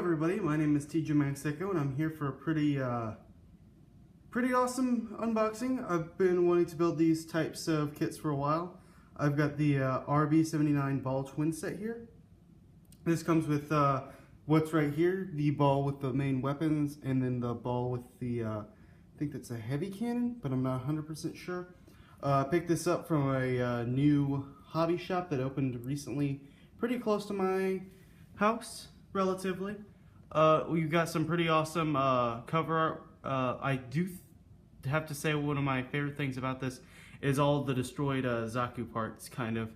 everybody, my name is TJ Manseco and I'm here for a pretty awesome unboxing. I've been wanting to build these types of kits for a while. I've got the RB79 ball twin set here. This comes with what's right here, the ball with the main weapons, and then the ball with the, I think that's a heavy cannon, but I'm not 100% sure. I picked this up from a new hobby shop that opened recently, pretty close to my house, relatively. We've got some pretty awesome cover art. I do have to say one of my favorite things about this is all the destroyed Zaku parts kind of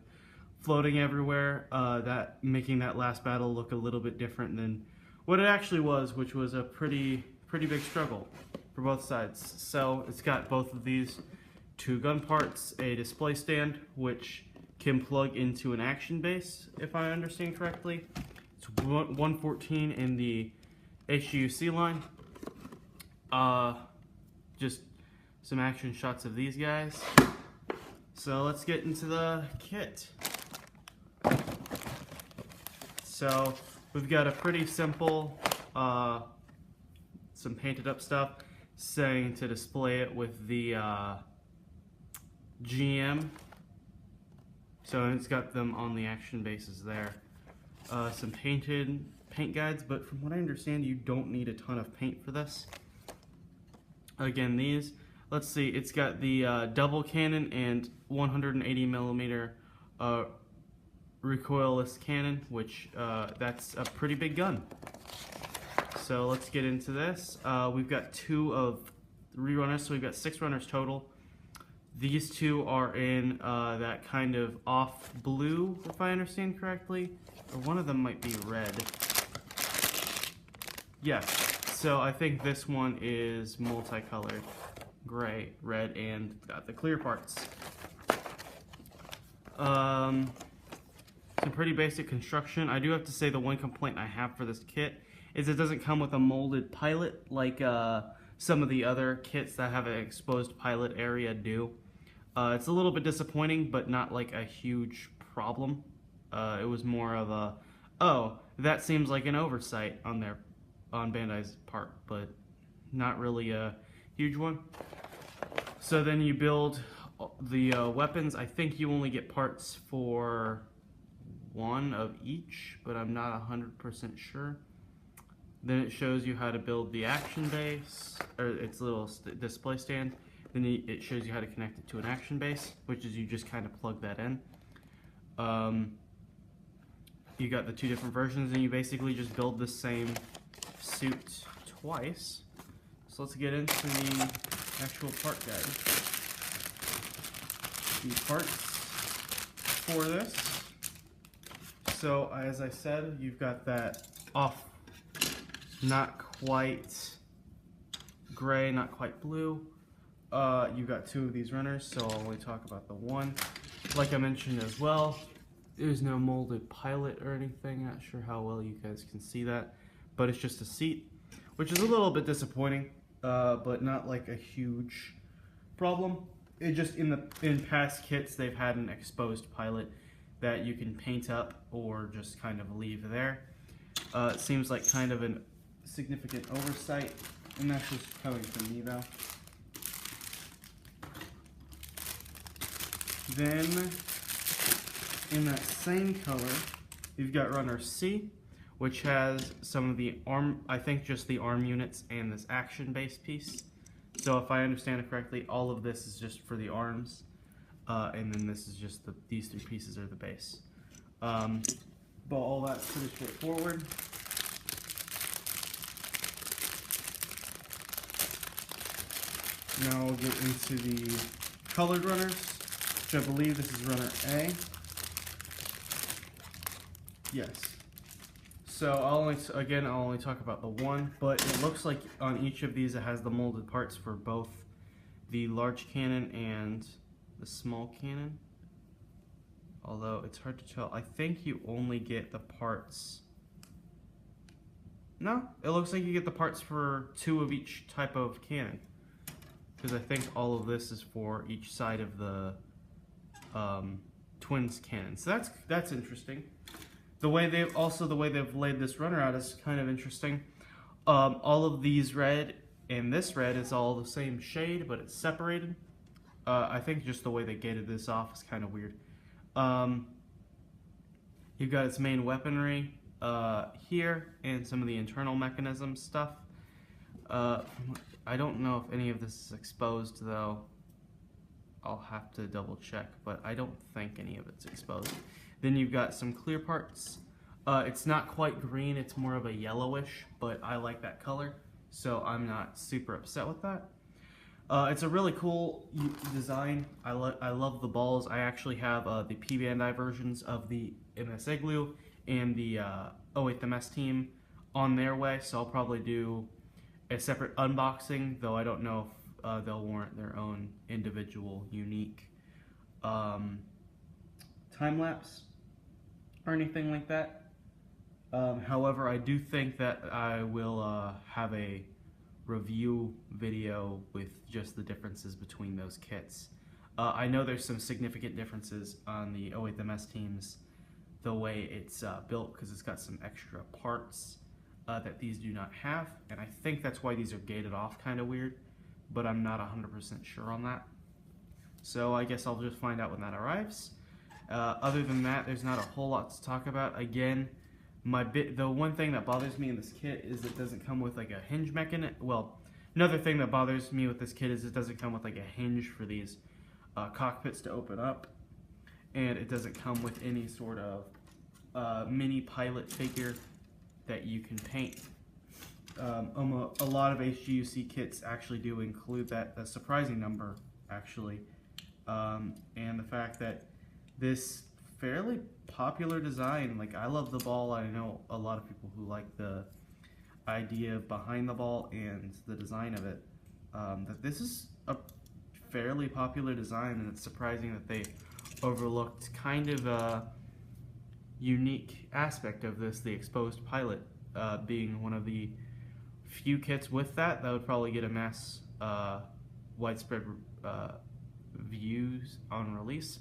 floating everywhere, that making that last battle look a little bit different than what it actually was, which was a pretty big struggle for both sides. So it's got both of these two gun parts, a display stand which can plug into an action base, if I understand correctly. It's 114 in the HGUC line. Just some action shots of these guys. So let's get into the kit. So we've got a pretty simple, some painted up stuff, saying to display it with the GM. So it's got them on the action bases there. Some paint guides, but from what I understand, you don't need a ton of paint for this. Again, these, let's see, it's got the double cannon and 180 millimeter recoilless cannon, which that's a pretty big gun. So let's get into this. We've got 2 of 3 runners, so we've got 6 runners total. These 2 are in that kind of off blue, if I understand correctly. Or one of them might be red. Yes, so I think this one is multicolored. Gray, red, and got the clear parts. Some pretty basic construction. I do have to say the one complaint I have for this kit is it doesn't come with a molded pilot like some of the other kits that have an exposed pilot area do. It's a little bit disappointing, but not like a huge problem. It was more of a, oh, that seems like an oversight on Bandai's part, but not really a huge one. So then you build the weapons. I think you only get parts for 1 of each, but I'm not 100% sure. Then it shows you how to build the action base, or its little display stand. Then it shows you how to connect it to an action base, which is you just kind of plug that in. You got the 2 different versions, and you basically just build the same suit twice. So let's get into the actual part guide. The parts for this. So as I said, you've got that off, not quite gray, not quite blue. You've got 2 of these runners, so I'll only talk about the one. Like I mentioned as well, there's no molded pilot or anything. Not sure how well you guys can see that, but it's just a seat, which is a little bit disappointing, but not like a huge problem. It just in past kits they've had an exposed pilot that you can paint up or just kind of leave there. It seems like kind of a significant oversight, and that's just coming from me though. Then in that same color, you've got runner C, which has some of the arm, I think just the arm units and this action base piece. So if I understand it correctly, all of this is just for the arms, and then this is just these 3 pieces are the base. But all that's pretty straightforward. Now we'll get into the colored runners, which I believe this is runner A. Yes. So I'll only talk about the one, but it looks like on each of these it has the molded parts for both the large cannon and the small cannon. Although it's hard to tell. I think you only get the parts. No, it looks like you get the parts for 2 of each type of cannon. Because I think all of this is for each side of the twins cannon. So that's interesting. The way they've laid this runner out is kind of interesting. All of these red and this red is all the same shade, but it's separated. I think just the way they gated this off is kind of weird. You've got its main weaponry here and some of the internal mechanism stuff. I don't know if any of this is exposed though. I'll have to double check, but I don't think any of it's exposed. Then you've got some clear parts. It's not quite green, it's more of a yellowish, but I like that color, so I'm not super upset with that. It's a really cool design. I love the balls. I actually have the P Bandai versions of the MS Igloo and the 08 The Mess team on their way, so I'll probably do a separate unboxing, though I don't know if they'll warrant their own individual, unique time-lapse or anything like that. However, I do think that I will have a review video with just the differences between those kits. I know there's some significant differences on the 08 The Mess teams, the way it's built, because it's got some extra parts that these do not have, and I think that's why these are gated off kind of weird, but I'm not 100% sure on that. So I guess I'll just find out when that arrives. Other than that, there's not a whole lot to talk about. Again, the one thing that bothers me in this kit is it doesn't come with like a hinge mechanism. Well, another thing that bothers me with this kit is it doesn't come with like a hinge for these cockpits to open up, and it doesn't come with any sort of mini pilot figure that you can paint. A lot of HGUC kits actually do include that, a surprising number actually, and the fact that this fairly popular design, like I love the ball, I know a lot of people who like the idea behind the ball and the design of it, that this is a fairly popular design, and it's surprising that they overlooked kind of a unique aspect of this, the exposed pilot, being one of the few kits with that would probably get a mass widespread views on release.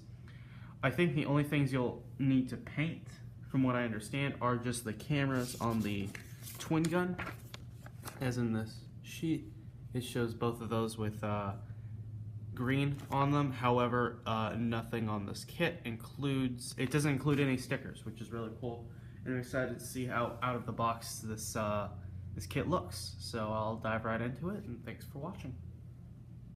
I think the only things you'll need to paint, from what I understand, are just the cameras on the twin gun. As in this sheet, it shows both of those with green on them. However, nothing on this kit it doesn't include any stickers, which is really cool. And I'm excited to see how out of the box this kit looks. So I'll dive right into it, and thanks for watching.